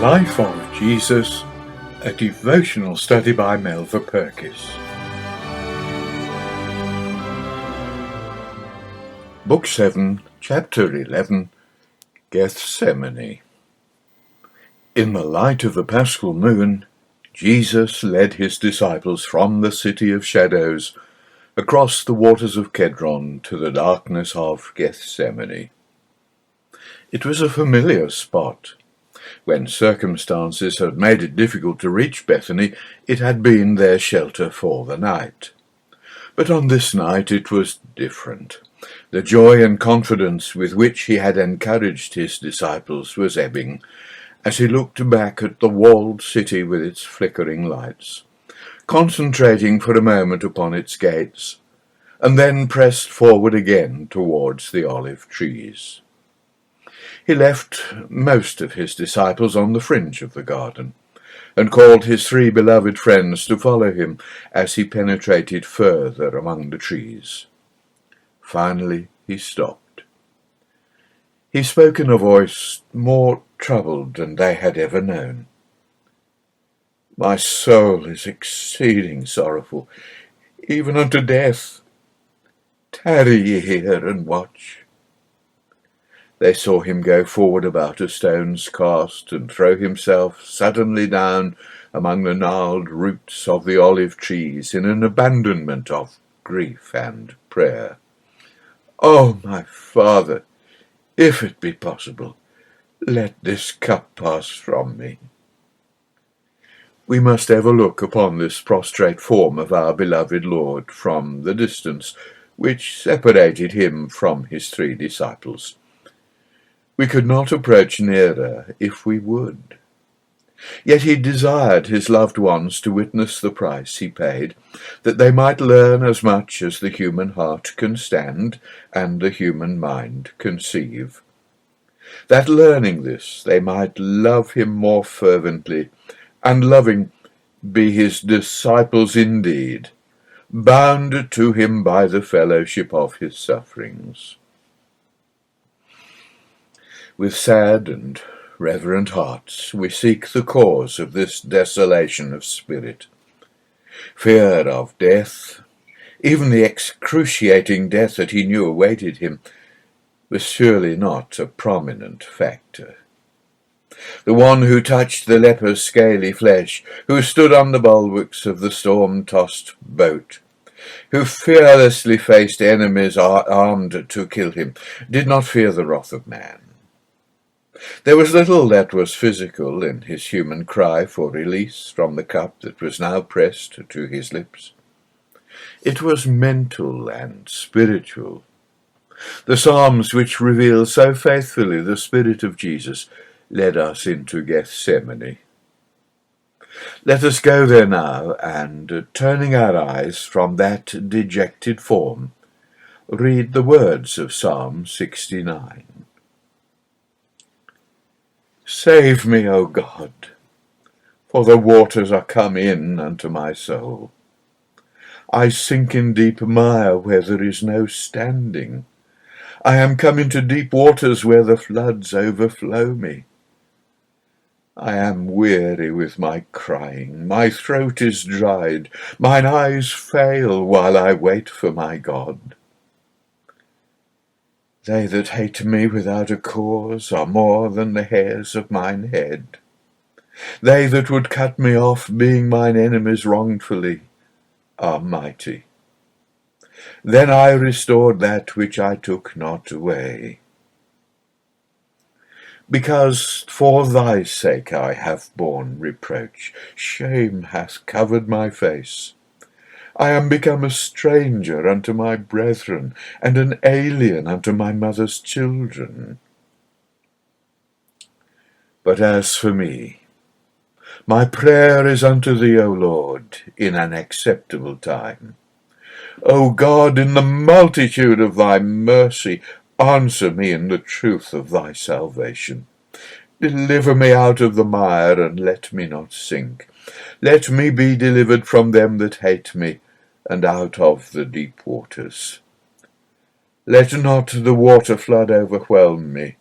Life of Jesus, a devotional study by Melva Purkis. Book 7, Chapter 11, Gethsemane. In the light of the Paschal moon, Jesus led his disciples from the city of shadows across the waters of Kedron to the darkness of Gethsemane. It was a familiar spot. When circumstances had made it difficult to reach Bethany, it had been their shelter for the night. But on this night it was different. The joy and confidence with which he had encouraged his disciples was ebbing, as he looked back at the walled city with its flickering lights, concentrating for a moment upon its gates, and then pressed forward again towards the olive trees. He left most of his disciples on the fringe of the garden, and called his 3 beloved friends to follow him as he penetrated further among the trees. Finally he stopped. He spoke in a voice more troubled than they had ever known. "My soul is exceeding sorrowful, even unto death. Tarry ye here and watch." They saw him go forward about a stone's cast and throw himself suddenly down among the gnarled roots of the olive trees in an abandonment of grief and prayer. "Oh, my Father, if it be possible, let this cup pass from me." We must ever look upon this prostrate form of our beloved Lord from the distance which separated him from his 3 disciples. We could not approach nearer if we would. Yet he desired his loved ones to witness the price he paid, that they might learn as much as the human heart can stand and the human mind conceive. That learning this, they might love him more fervently, and loving, be his disciples indeed, bound to him by the fellowship of his sufferings. With sad and reverent hearts we seek the cause of this desolation of spirit. Fear of death, even the excruciating death that he knew awaited him, was surely not a prominent factor. The one who touched the leper's scaly flesh, who stood on the bulwarks of the storm-tossed boat, who fearlessly faced enemies armed to kill him, did not fear the wrath of man. There was little that was physical in his human cry for release from the cup that was now pressed to his lips. It was mental and spiritual. The Psalms, which reveal so faithfully the Spirit of Jesus, led us into Gethsemane. Let us go there now, and, turning our eyes from that dejected form, read the words of Psalm 69. "Save me, O God, for the waters are come in unto my soul. I sink in deep mire where there is no standing. I am come into deep waters where the floods overflow me. I am weary with my crying, my throat is dried, mine eyes fail while I wait for my God. They that hate me without a cause are more than the hairs of mine head. They that would cut me off, being mine enemies wrongfully, are mighty. Then I restored that which I took not away. Because for thy sake I have borne reproach, shame hath covered my face. I am become a stranger unto my brethren, and an alien unto my mother's children. But as for me, my prayer is unto thee, O Lord, in an acceptable time. O God, in the multitude of thy mercy, answer me in the truth of thy salvation. Deliver me out of the mire, and let me not sink. Let me be delivered from them that hate me, and out of the deep waters. Let not the water flood overwhelm me,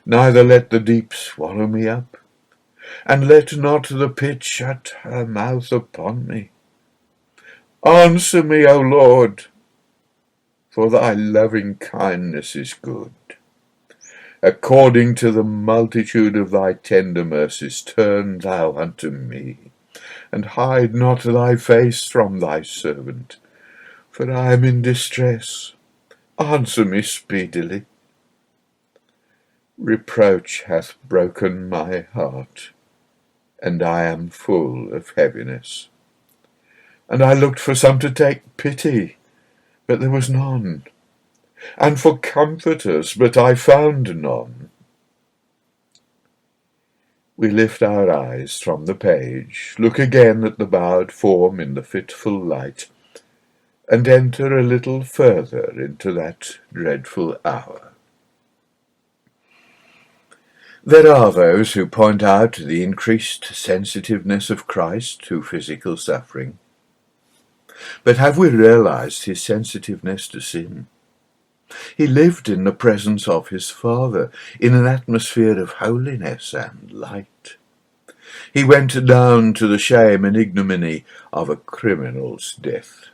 neither let the deep swallow me up. and let not the pit shut her mouth upon me. Answer me, O Lord, for thy loving kindness is good. According to the multitude of thy tender mercies, turn thou unto me, and hide not thy face from thy servant, for I am in distress. Answer me speedily. Reproach hath broken my heart, and I am full of heaviness. And I looked for some to take pity, but there was none, and for comforters, but I found none. We lift our eyes from the page, look again at the bowed form in the fitful light, and enter a little further into that dreadful hour. There are those who point out the increased sensitiveness of Christ to physical suffering. But have we realized his sensitiveness to sin? He lived in the presence of his Father, in an atmosphere of holiness and light. He went down to the shame and ignominy of a criminal's death.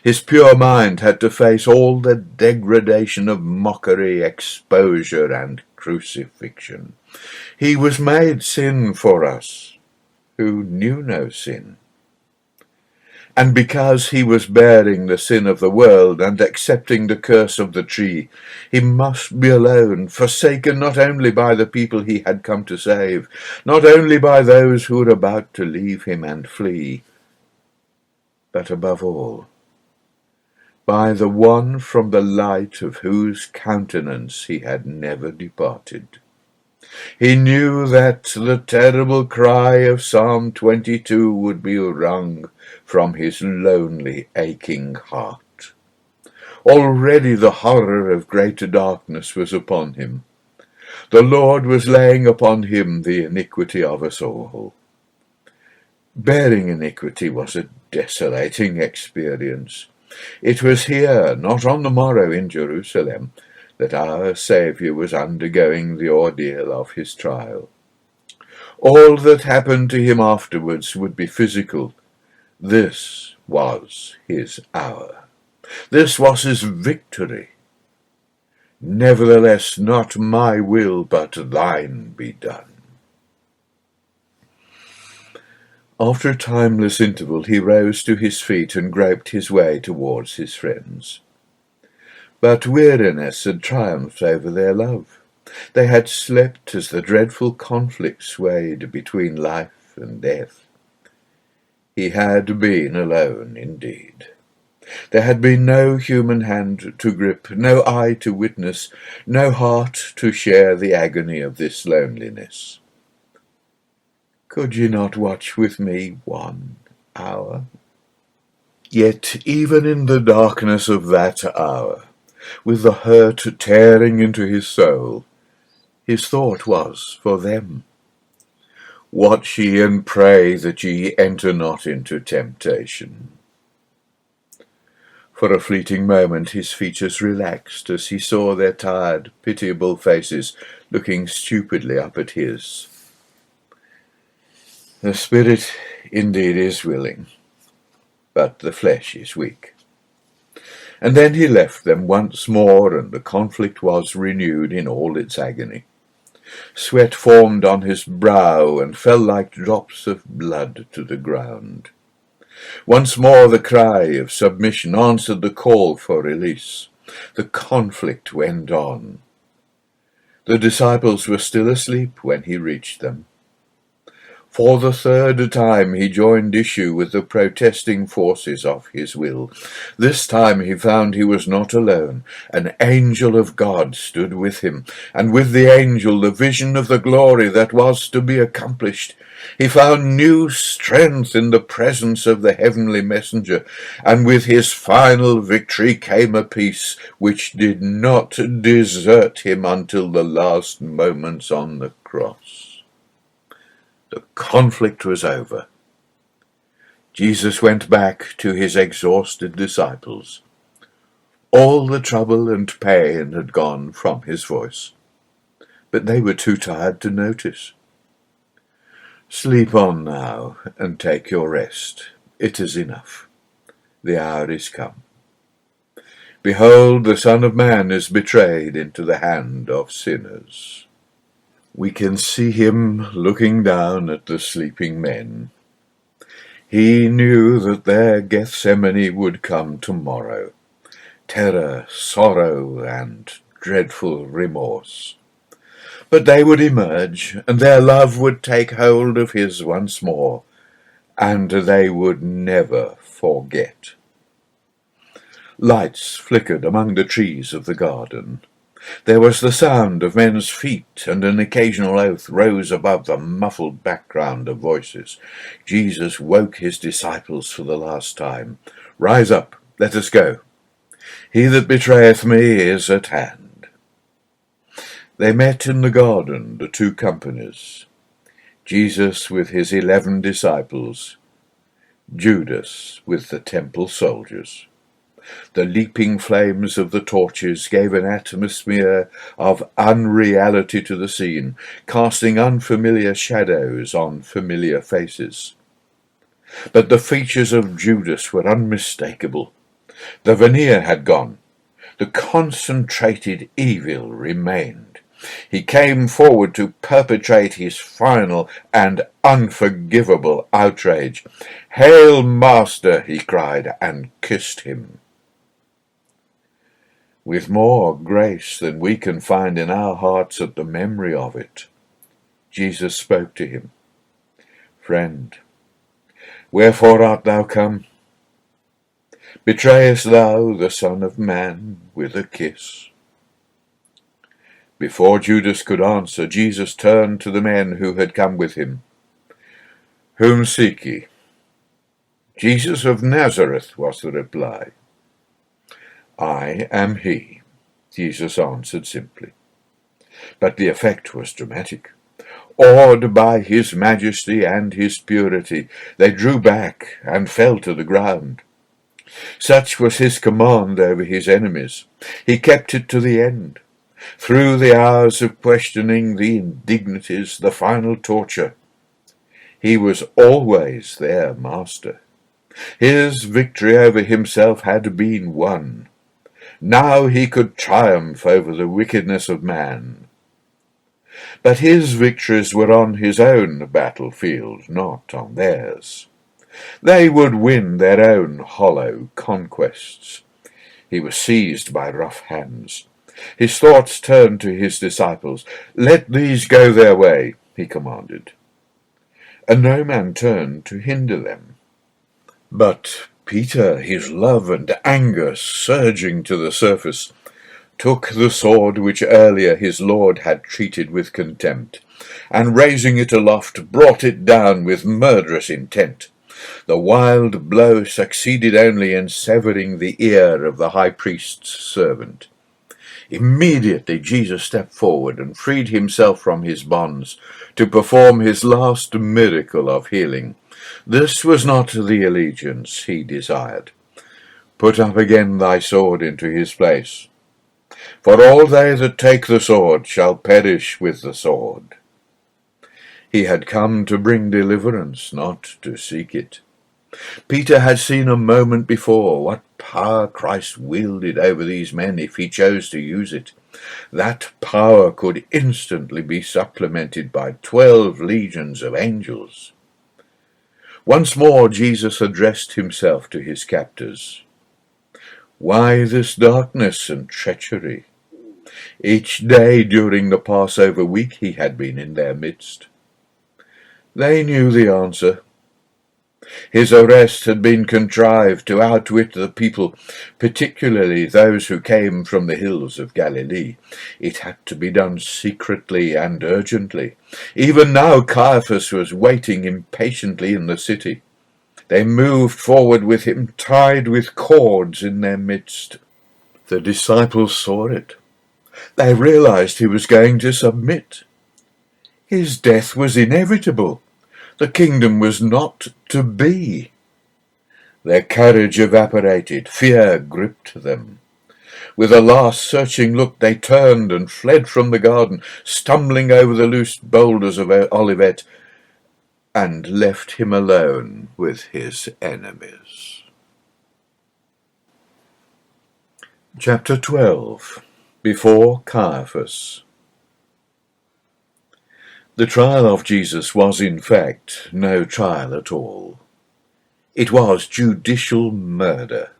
His pure mind had to face all the degradation of mockery, exposure, and crucifixion. He was made sin for us, who knew no sin. And because he was bearing the sin of the world and accepting the curse of the tree, he must be alone, forsaken not only by the people he had come to save, not only by those who were about to leave him and flee, but above all, by the one from the light of whose countenance he had never departed. He knew that the terrible cry of Psalm 22 would be wrung from his lonely, aching heart. Already the horror of greater darkness was upon him. The Lord was laying upon him the iniquity of us all. Bearing iniquity was a desolating experience. It was here, not on the morrow in Jerusalem, that our Saviour was undergoing the ordeal of his trial. All that happened to him afterwards would be physical. This was his hour. This was his victory. Nevertheless, not my will, but thine be done. After a timeless interval, he rose to his feet and groped his way towards his friends. But weariness had triumphed over their love. They had slept as the dreadful conflict swayed between life and death. He had been alone indeed. There had been no human hand to grip, no eye to witness, no heart to share the agony of this loneliness. Could ye not watch with me 1 hour? Yet even in the darkness of that hour, with the hurt tearing into his soul, his thought was for them. Watch ye and pray that ye enter not into temptation. For a fleeting moment his features relaxed as he saw their tired, pitiable faces looking stupidly up at his. The spirit indeed is willing, but the flesh is weak. And then he left them once more, and the conflict was renewed in all its agony. Sweat formed on his brow and fell like drops of blood to the ground. Once more the cry of submission answered the call for release. The conflict went on. The disciples were still asleep when he reached them. For the third time he joined issue with the protesting forces of his will. This time he found he was not alone. An angel of God stood with him, and with the angel the vision of the glory that was to be accomplished. He found new strength in the presence of the heavenly messenger, and with his final victory came a peace which did not desert him until the last moments on the cross. The conflict was over. Jesus went back to his exhausted disciples. All the trouble and pain had gone from his voice, but they were too tired to notice. Sleep on now, and take your rest. It is enough. The hour is come. Behold, the Son of Man is betrayed into the hand of sinners. We can see him looking down at the sleeping men. He knew that their Gethsemane would come tomorrow. Terror, sorrow, and dreadful remorse. But they would emerge, and their love would take hold of his once more, and they would never forget. Lights flickered among the trees of the garden. There was the sound of men's feet, and an occasional oath rose above the muffled background of voices. Jesus woke his disciples for the last time. "Rise up, let us go. He that betrayeth me is at hand." They met in the garden, the two companies, Jesus with his 11 disciples, Judas with the temple soldiers. The leaping flames of the torches gave an atmosphere of unreality to the scene, casting unfamiliar shadows on familiar faces. But the features of Judas were unmistakable. The veneer had gone. The concentrated evil remained. He came forward to perpetrate his final and unforgivable outrage. "Hail, Master!" he cried, and kissed him. With more grace than we can find in our hearts at the memory of it, Jesus spoke to him. "Friend, wherefore art thou come? Betrayest thou the Son of Man with a kiss?" Before Judas could answer, Jesus turned to the men who had come with him. "Whom seek ye?" "Jesus of Nazareth," was the reply. "I am he," Jesus answered simply. But the effect was dramatic. Awed by his majesty and his purity, they drew back and fell to the ground. Such was his command over his enemies. He kept it to the end. Through the hours of questioning, the indignities, the final torture, he was always their master. His victory over himself had been won. Now he could triumph over the wickedness of man. But his victories were on his own battlefield, not on theirs. They would win their own hollow conquests. He was seized by rough hands. His thoughts turned to his disciples. "Let these go their way," he commanded. And no man turned to hinder them. But Peter, his love and anger surging to the surface, took the sword which earlier his Lord had treated with contempt, and raising it aloft, brought it down with murderous intent. The wild blow succeeded only in severing the ear of the high priest's servant. Immediately Jesus stepped forward and freed himself from his bonds to perform his last miracle of healing. This was not the allegiance he desired. "Put up again thy sword into his place. For all they that take the sword shall perish with the sword." He had come to bring deliverance, not to seek it. Peter had seen a moment before what power Christ wielded over these men if he chose to use it. That power could instantly be supplemented by 12 legions of angels. Once more Jesus addressed himself to his captors. Why this darkness and treachery? Each day during the Passover week he had been in their midst. They knew the answer. His arrest had been contrived to outwit the people, particularly those who came from the hills of Galilee. It had to be done secretly and urgently. Even now Caiaphas was waiting impatiently in the city. They moved forward with him, tied with cords in their midst. The disciples saw it. They realized he was going to submit. His death was inevitable. The kingdom was not to be. Their courage evaporated. Fear gripped them. With a last searching look, they turned and fled from the garden, stumbling over the loose boulders of Olivet. and left him alone with his enemies. Chapter 12. Before Caiaphas. The trial of Jesus was in fact no trial at all. It was judicial murder.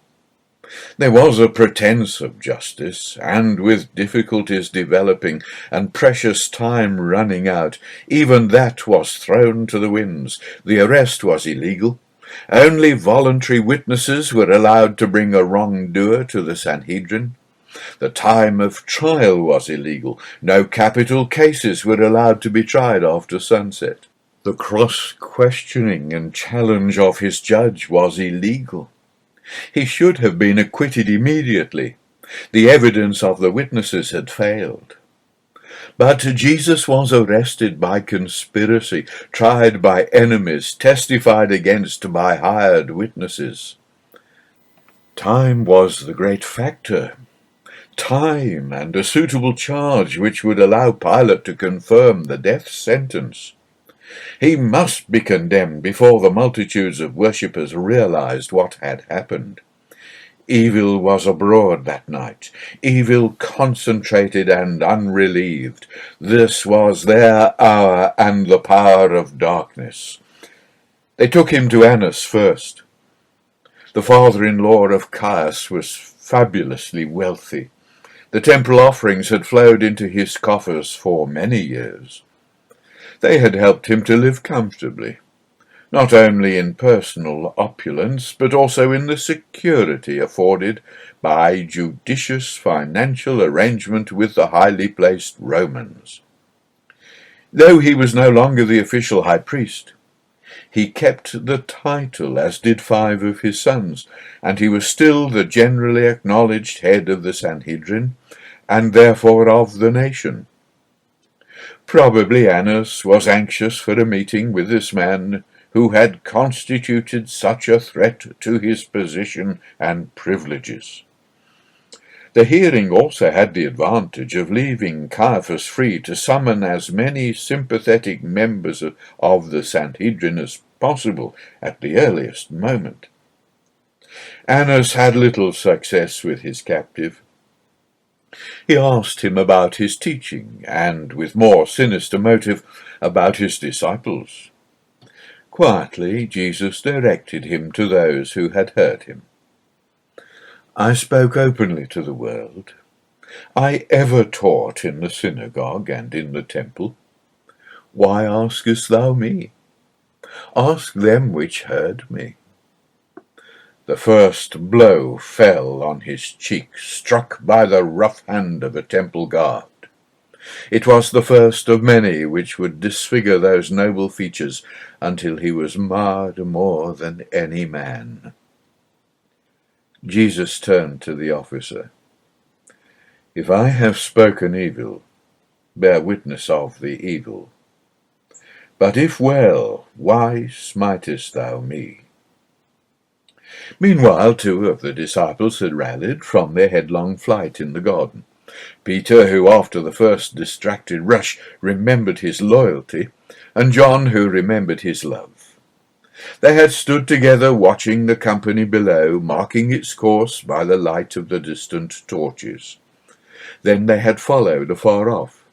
There was a pretence of justice, and with difficulties developing and precious time running out, even that was thrown to the winds. The arrest was illegal. Only voluntary witnesses were allowed to bring a wrongdoer to the Sanhedrin. The time of trial was illegal. No capital cases were allowed to be tried after sunset. The cross-questioning and challenge of his judge was illegal. He should have been acquitted immediately. The evidence of the witnesses had failed. But Jesus was arrested by conspiracy, tried by enemies, testified against by hired witnesses. Time was the great factor. Time and a suitable charge which would allow Pilate to confirm the death sentence. He must be condemned before the multitudes of worshippers realized what had happened. Evil was abroad that night, evil concentrated and unrelieved. This was their hour and the power of darkness. They took him to Annas first. The father-in-law of Caiaphas was fabulously wealthy. The temple offerings had flowed into his coffers for many years. They had helped him to live comfortably, not only in personal opulence, but also in the security afforded by judicious financial arrangement with the highly placed Romans. Though he was no longer the official high priest, he kept the title, as did 5 of his sons, and he was still the generally acknowledged head of the Sanhedrin, and therefore of the nation. Probably Annas was anxious for a meeting with this man who had constituted such a threat to his position and privileges. The hearing also had the advantage of leaving Caiaphas free to summon as many sympathetic members of the Sanhedrin as possible at the earliest moment. Annas had little success with his captive. He asked him about his teaching, and, with more sinister motive, about his disciples. Quietly, Jesus directed him to those who had heard him. I spoke openly to the world. I ever taught in the synagogue and in the temple. Why askest thou me? Ask them which heard me. The first blow fell on his cheek, struck by the rough hand of a temple guard. It was the first of many which would disfigure those noble features until he was marred more than any man. Jesus turned to the officer. If I have spoken evil, bear witness of the evil. But if well, why smitest thou me? Meanwhile, 2 of the disciples had rallied from their headlong flight in the garden. Peter, who after the first distracted rush remembered his loyalty, and John, who remembered his love. They had stood together watching the company below, marking its course by the light of the distant torches. Then they had followed afar off,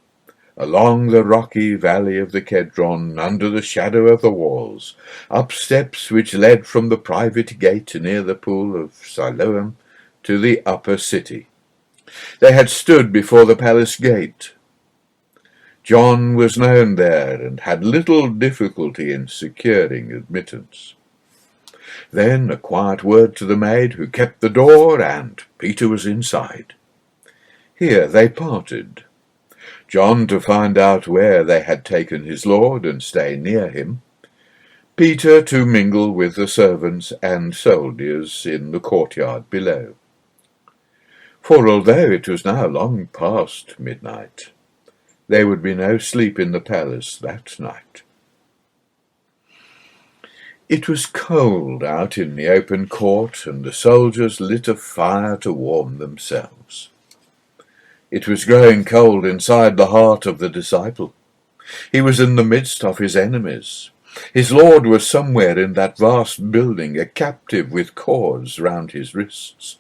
along the rocky valley of the Kedron, under the shadow of the walls, up steps which led from the private gate near the pool of Siloam to the upper city. They had stood before the palace gate. John was known there and had little difficulty in securing admittance. Then a quiet word to the maid who kept the door, and Peter was inside. Here they parted. John to find out where they had taken his Lord and stay near him, Peter to mingle with the servants and soldiers in the courtyard below. For although it was now long past midnight, there would be no sleep in the palace that night. It was cold out in the open court, and the soldiers lit a fire to warm themselves. It was growing cold inside the heart of the disciple. He was in the midst of his enemies. His Lord was somewhere in that vast building, a captive with cords round his wrists.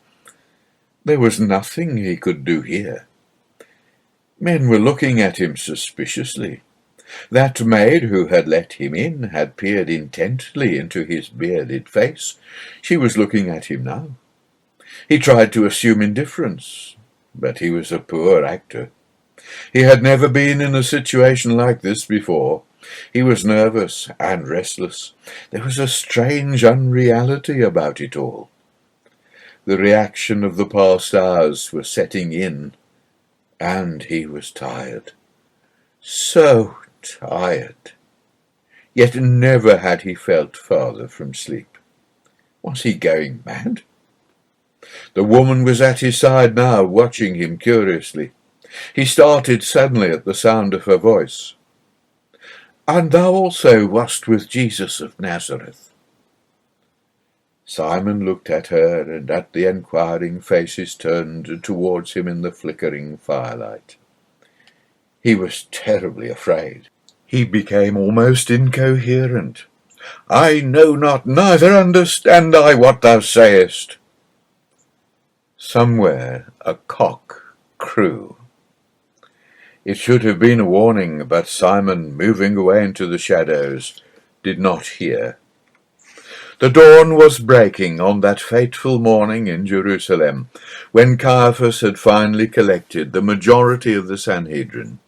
There was nothing he could do here. Men were looking at him suspiciously. That maid who had let him in had peered intently into his bearded face. She was looking at him now. He tried to assume indifference, but he was a poor actor. He had never been in a situation like this before. He was nervous and restless. There was a strange unreality about it all. The reaction of the past hours was setting in, and he was tired. So tired. Yet never had he felt farther from sleep. Was he going mad? The woman was at his side now, watching him curiously. He started suddenly at the sound of her voice. "And thou also wast with Jesus of Nazareth." Simon looked at her and at the enquiring faces turned towards him in the flickering firelight. He was terribly afraid. He became almost incoherent. "I know not, neither understand I what thou sayest." Somewhere a cock crew. It should have been a warning, but Simon, moving away into the shadows, did not hear. The dawn was breaking on that fateful morning in Jerusalem, when Caiaphas had finally collected the majority of the Sanhedrin.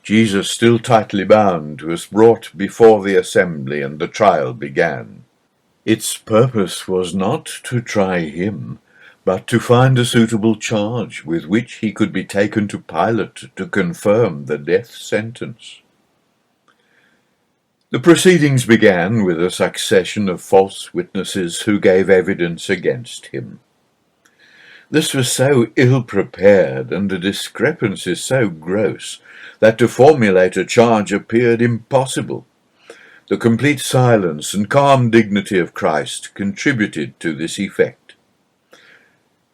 Jesus, still tightly bound, was brought before the assembly, and the trial began. Its purpose was not to try him, but to find a suitable charge with which he could be taken to Pilate to confirm the death sentence. The proceedings began with a succession of false witnesses who gave evidence against him. This was so ill-prepared and the discrepancies so gross that to formulate a charge appeared impossible. The complete silence and calm dignity of Christ contributed to this effect.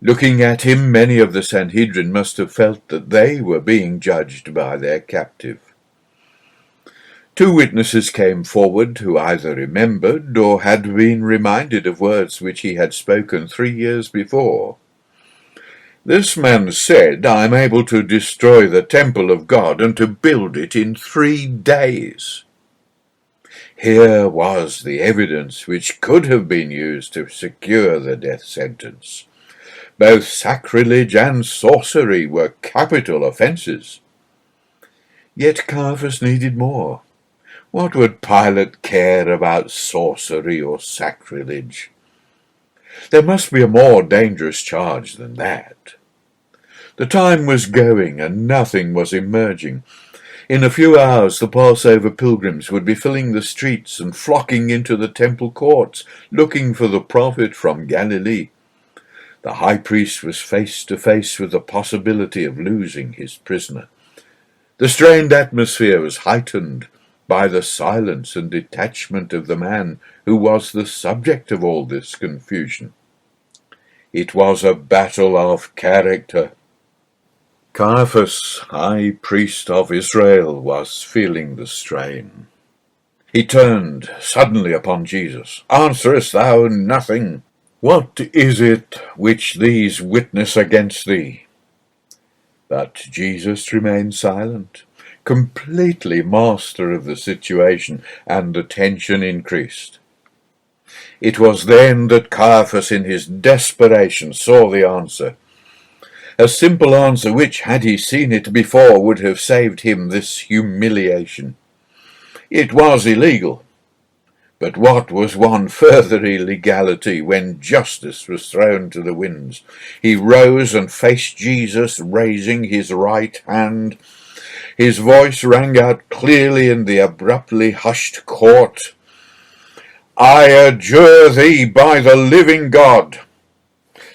Looking at him, many of the Sanhedrin must have felt that they were being judged by their captive. Two witnesses came forward who either remembered or had been reminded of words which he had spoken 3 years before. "This man said, I am able to destroy the temple of God and to build it in 3 days. Here was the evidence which could have been used to secure the death sentence. Both sacrilege and sorcery were capital offences. Yet Caiaphas needed more. What would Pilate care about sorcery or sacrilege? There must be a more dangerous charge than that. The time was going and nothing was emerging. In a few hours the Passover pilgrims would be filling the streets and flocking into the temple courts, looking for the prophet from Galilee. The high priest was face to face with the possibility of losing his prisoner. The strained atmosphere was heightened by the silence and detachment of the man who was the subject of all this confusion. It was a battle of character. Caiaphas, high priest of Israel, was feeling the strain. He turned suddenly upon Jesus. "Answerest thou nothing? What is it which these witness against thee?" But Jesus remained silent, completely master of the situation, and the tension increased. It was then that Caiaphas, in his desperation, saw the answer. A simple answer which, had he seen it before, would have saved him this humiliation. It was illegal. But what was one further illegality when justice was thrown to the winds? He rose and faced Jesus, raising his right hand. His voice rang out clearly in the abruptly hushed court. "I adjure thee by the living God,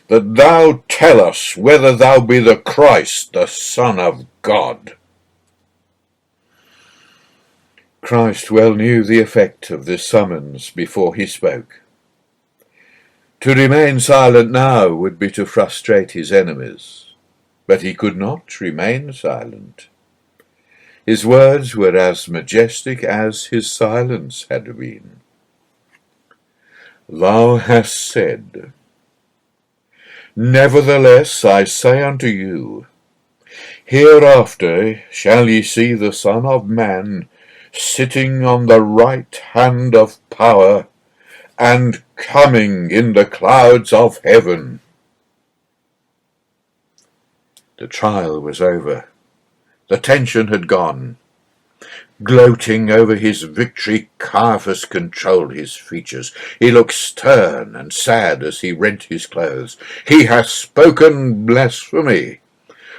that thou tell us whether thou be the Christ, the Son of God." Christ well knew the effect of this summons before he spoke. To remain silent now would be to frustrate his enemies, but he could not remain silent. His words were as majestic as his silence had been. Thou hast said, Nevertheless I say unto you, hereafter shall ye see the Son of Man sitting on the right hand of power, and coming in the clouds of heaven. The trial was over. The tension had gone. Gloating over his victory, Caiaphas controlled his features. He looked stern and sad as he rent his clothes. He hath spoken blasphemy.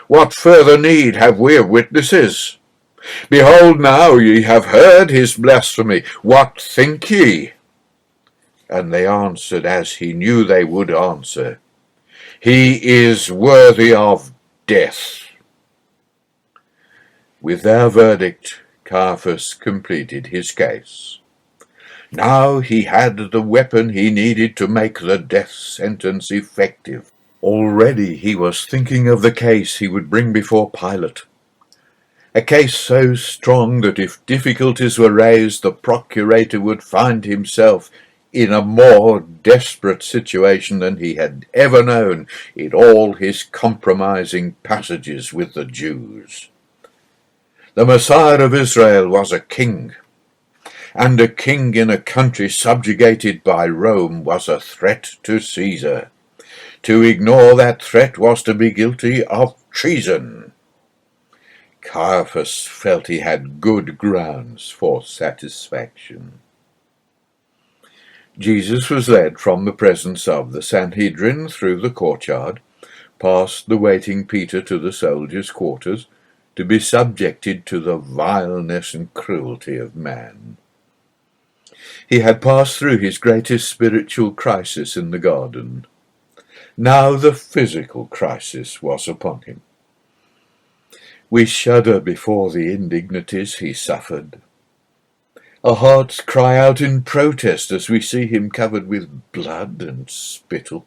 What further need have we of witnesses? Behold, now ye have heard his blasphemy. What think ye? And they answered as he knew they would answer. He is worthy of death. With their verdict, Caiaphas completed his case. Now he had the weapon he needed to make the death sentence effective. Already he was thinking of the case he would bring before Pilate. A case so strong that if difficulties were raised, the procurator would find himself in a more desperate situation than he had ever known in all his compromising passages with the Jews. The Messiah of Israel was a king, and a king in a country subjugated by Rome was a threat to Caesar. To ignore that threat was to be guilty of treason. Caiaphas felt he had good grounds for satisfaction. Jesus was led from the presence of the Sanhedrin through the courtyard, past the waiting Peter to the soldiers' quarters, to be subjected to the vileness and cruelty of man. He had passed through his greatest spiritual crisis in the garden. Now the physical crisis was upon him. We shudder before the indignities he suffered. Our hearts cry out in protest as we see him covered with blood and spittle.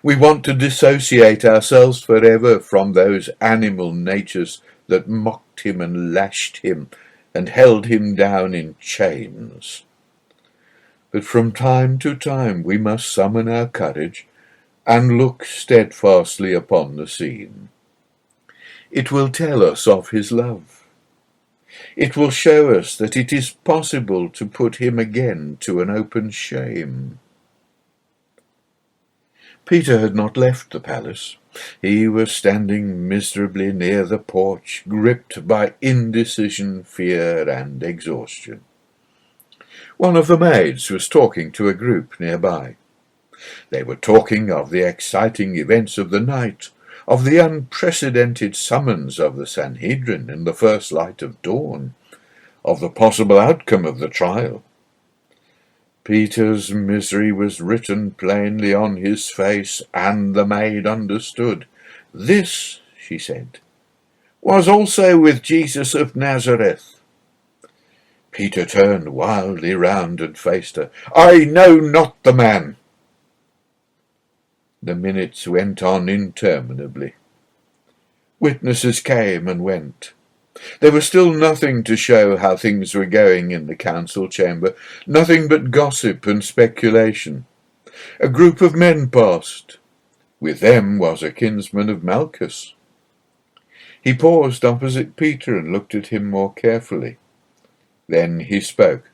We want to dissociate ourselves forever from those animal natures that mocked him and lashed him and held him down in chains. But from time to time we must summon our courage and look steadfastly upon the scene. It will tell us of his love. It will show us that it is possible to put him again to an open shame. Peter had not left the palace. He was standing miserably near the porch, gripped by indecision, fear, and exhaustion. One of the maids was talking to a group nearby. They were talking of the exciting events of the night, of the unprecedented summons of the Sanhedrin in the first light of dawn, of the possible outcome of the trial. Peter's misery was written plainly on his face, and the maid understood. This, she said, was also with Jesus of Nazareth. Peter turned wildly round and faced her. I know not the man. The minutes went on interminably. Witnesses came and went. There was still nothing to show how things were going in the council chamber, nothing but gossip and speculation. A group of men passed. With them was a kinsman of Malchus. He paused opposite Peter and looked at him more carefully. Then he spoke.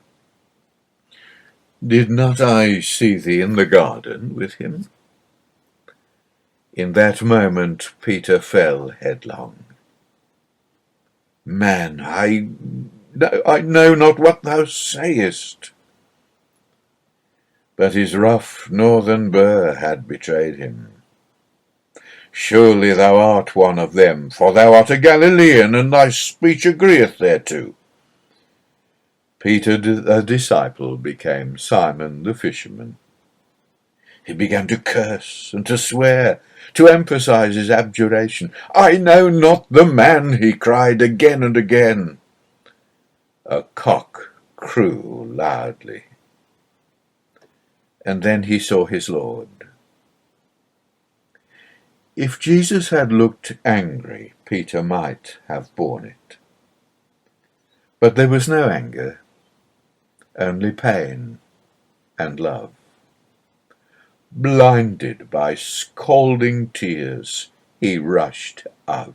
Did not I see thee in the garden with him? In that moment Peter fell headlong. Man, I know not what thou sayest. But his rough northern burr had betrayed him. Surely thou art one of them, for thou art a Galilean, and thy speech agreeth thereto. Peter the disciple became Simon the fisherman. He began to curse and to swear, to emphasize his abjuration. I know not the man, he cried again and again. A cock crew loudly. And then he saw his Lord. If Jesus had looked angry, Peter might have borne it. But there was no anger, only pain and love. Blinded by scalding tears, he rushed out.